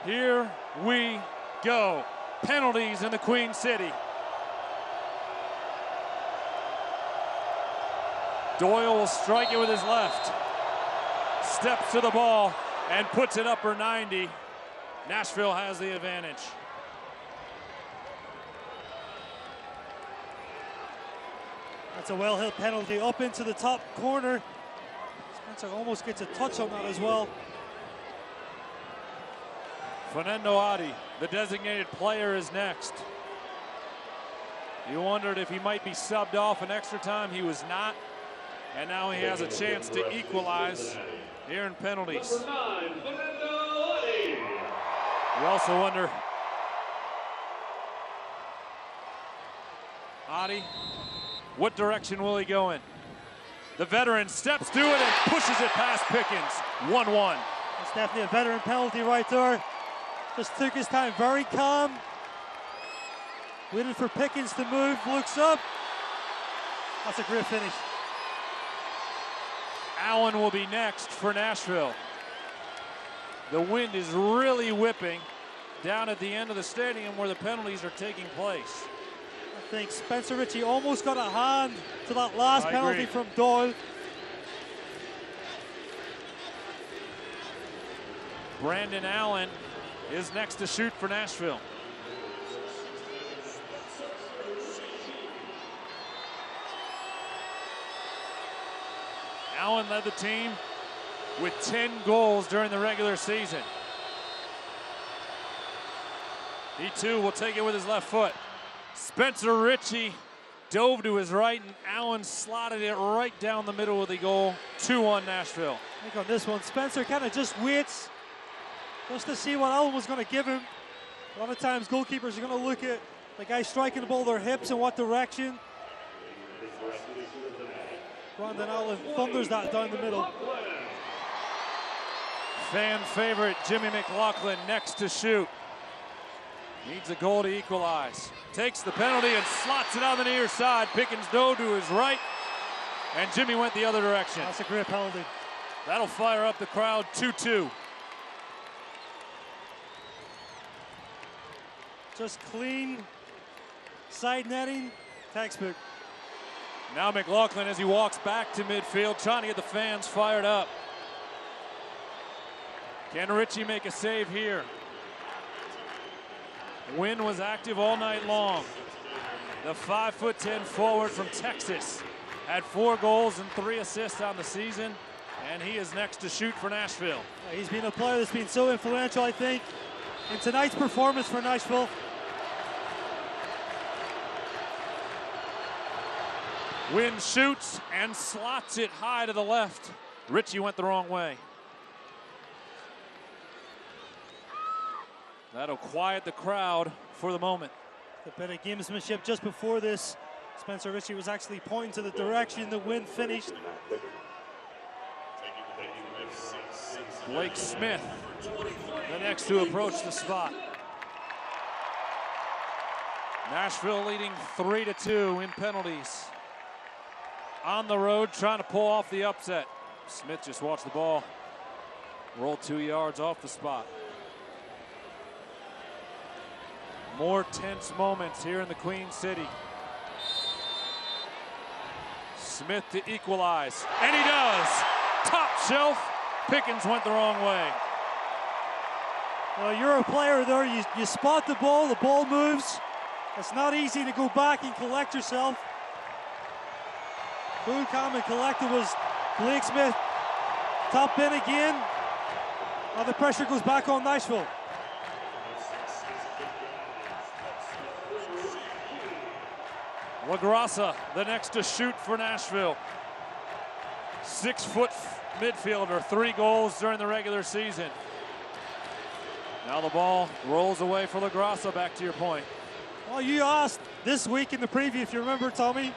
Here we go. Penalties in the Queen City. Doyle will strike it with his left. Steps to the ball and puts it upper 90. Nashville has the advantage. That's a well-hit penalty up into the top corner. Spencer almost gets a touch on that as well. Fernando Adi, the designated player, is next. You wondered if he might be subbed off in extra time. He was not. And now he has a chance to equalize here in penalties. You also wonder, Adi, what direction will he go in? The veteran steps to it and pushes it past Pickens. 1-1. That's definitely a veteran penalty right there. Just took his time, very calm. Waited for Pickens to move, looks up. That's a great finish. Allen will be next for Nashville. The wind is really whipping down at the end of the stadium where the penalties are taking place. I think Spencer Ritchie almost got a hand to that last penalty from Doyle. Brandon Allen is next to shoot for Nashville. Allen led the team with 10 goals during the regular season. He too will take it with his left foot. Spencer Ritchie dove to his right and Allen slotted it right down the middle of the goal. 2-1 Nashville. I think on this one, Spencer kind of just waits just to see what Allen was going to give him. A lot of times goalkeepers are going to look at the guy striking the ball, their hips and what direction. Brandon Allen thunders that down the middle. Fan favorite Jimmy McLaughlin next to shoot. Needs a goal to equalize. Takes the penalty and slots it on the near side. Pickens dove to his right, and Jimmy went the other direction. That's a great penalty. That'll fire up the crowd. 2-2. Just clean side netting, textbook. Now McLaughlin, as he walks back to midfield, trying to get the fans fired up. Can Ritchie make a save here? Wind was active all night long. The 5'10" forward from Texas had 4 goals and 3 assists on the season, and he is next to shoot for Nashville. Yeah, he's been a player that's been so influential, I think, in tonight's performance for Nashville. Wynn shoots and slots it high to the left. Ritchie went the wrong way. That'll quiet the crowd for the moment. A bit of gamesmanship just before this. Spencer Ritchie was actually pointing to the direction the wind finished. Blake Smith, the next to approach the spot. Nashville leading 3-2 in penalties. On the road, trying to pull off the upset. Smith just watched the ball roll 2 yards off the spot. More tense moments here in the Queen City. Smith to equalize, and he does. Top shelf. Pickens went the wrong way. Well, you're a player there. You spot the ball moves. It's not easy to go back and collect yourself. Cool, calm, and collected was Blake Smith. Top in again. Now the pressure goes back on Nashville. LaGrassa, the next to shoot for Nashville. 6-foot midfielder, 3 goals during the regular season. Now the ball rolls away for LaGrassa, back to your point. Well, you asked this week in the preview, if you remember, Tommy,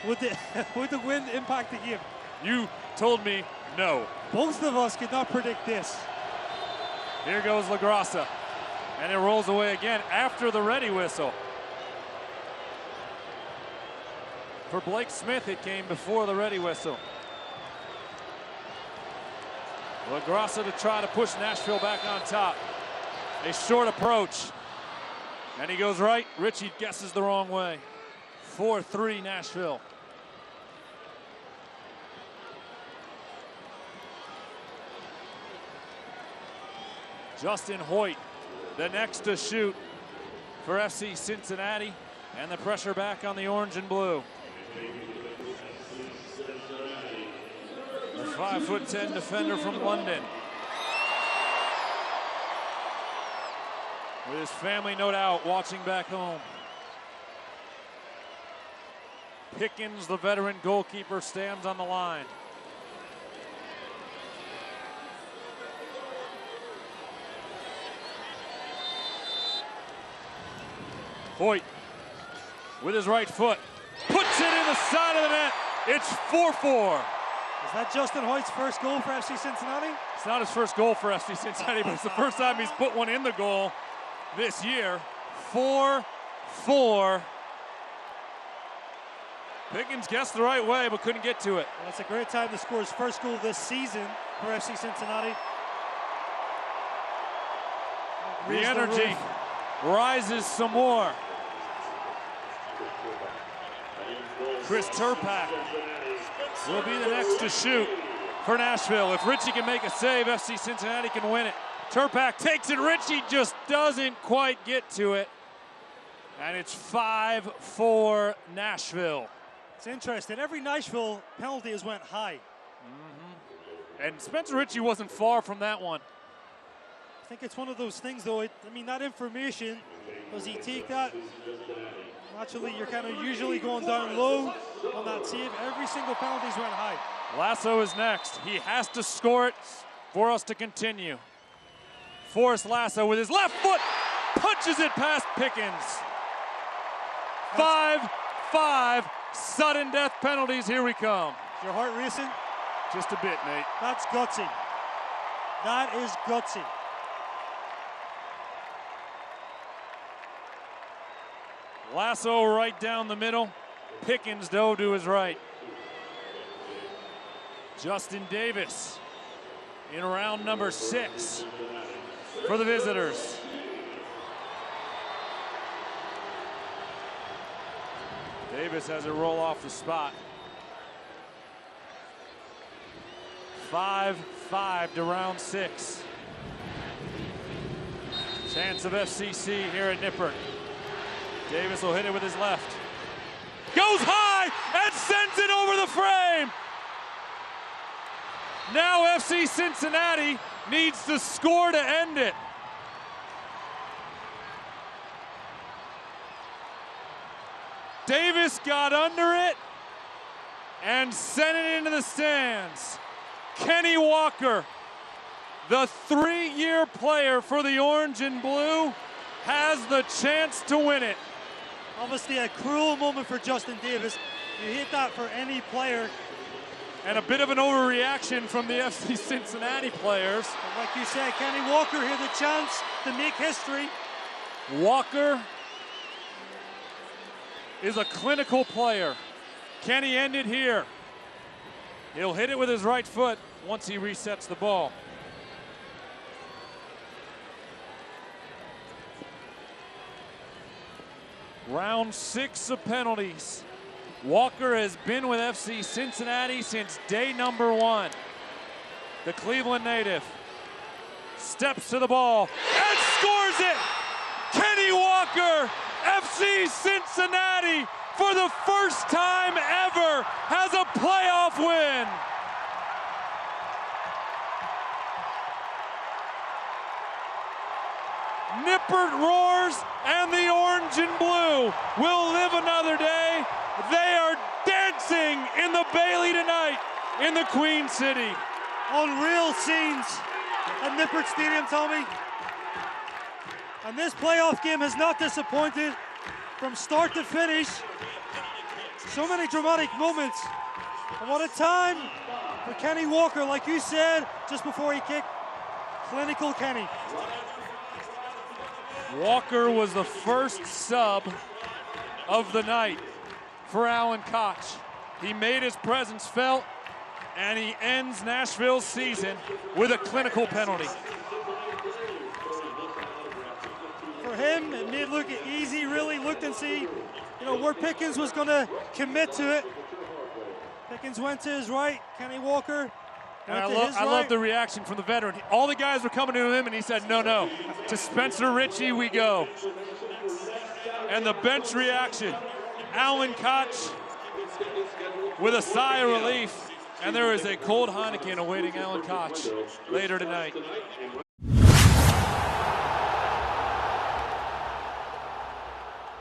would the wind impact the game? You told me no. Both of us could not predict this. Here goes LaGrassa, and it rolls away again after the ready whistle. For Blake Smith, it came before the ready whistle. LaGrassa to try to push Nashville back on top. A short approach. And he goes right. Richie guesses the wrong way. 4-3 Nashville. Justin Hoyt, the next to shoot for FC Cincinnati, and the pressure back on the orange and blue. The 5'10" defender from London. With his family, no doubt, watching back home. Pickens, the veteran goalkeeper, stands on the line. Hoyt, with his right foot, puts it in the side of the net. It's 4-4. Is that Justin Hoyt's first goal for FC Cincinnati? It's not his first goal for FC Cincinnati, but it's the first time he's put one in the goal this year. 4-4. Pickens guessed the right way, but couldn't get to it. Well, it's a great time to score his first goal this season for FC Cincinnati. The energy rises some more. Chris Turpak will be the next to shoot for Nashville. If Richie can make a save, FC Cincinnati can win it. Turpak takes it. Richie just doesn't quite get to it. And it's 5-4 Nashville. It's interesting. Every Nashville penalty has went high. And Spencer Richie wasn't far from that one. I think it's one of those things, though. I mean, that information, does he take that? Naturally, you're kind of usually going down low on that save. Every single penalty's went high. Lasso is next. He has to score it for us to continue. Forrest Lasso with his left foot punches it past Pickens. 5-5 sudden death penalties. Here we come. Is your heart racing? Just a bit, Nate. That's gutsy. That is gutsy. Lasso right down the middle. Pickens, though, to his right. Justin Davis in round number 6 for the visitors. Davis has it roll off the spot. 5-5 to round 6. Chance of FCC here at Nippert. Davis will hit it with his left. Goes high and sends it over the frame. Now FC Cincinnati needs to score to end it. Davis got under it and sent it into the stands. Kenny Walker, the 3-year player for the orange and blue, has the chance to win it. Obviously a cruel moment for Justin Davis. You hate that for any player. And a bit of an overreaction from the FC Cincinnati players. But like you said, Kenny Walker here, the chance to make history. Walker is a clinical player. Can he end it here? He'll hit it with his right foot once he resets the ball. Round 6 of penalties. Walker has been with FC Cincinnati since day number 1. The Cleveland native steps to the ball and scores it! Kenny Walker, FC Cincinnati, for the first time ever, has a playoff win. Nippert roars, and the orange and blue will live another day. They are dancing in the Bailey tonight in the Queen City. Unreal scenes at Nippert Stadium, Tommy. And this playoff game has not disappointed from start to finish. So many dramatic moments. And what a time for Kenny Walker, like you said, just before he kicked. Clinical Kenny. Walker was the first sub of the night for Alan Koch. He made his presence felt, and he ends Nashville's season with a clinical penalty. For him, it made it look easy, really looked and see, you know, where Pickens was going to commit to it. Pickens went to his right, Kenny Walker and I love the reaction from the veteran. All the guys were coming to him, and he said, no, no, to Spencer Ritchie we go. And the bench reaction, Alan Koch with a sigh of relief, and there is a cold Heineken awaiting Alan Koch later tonight.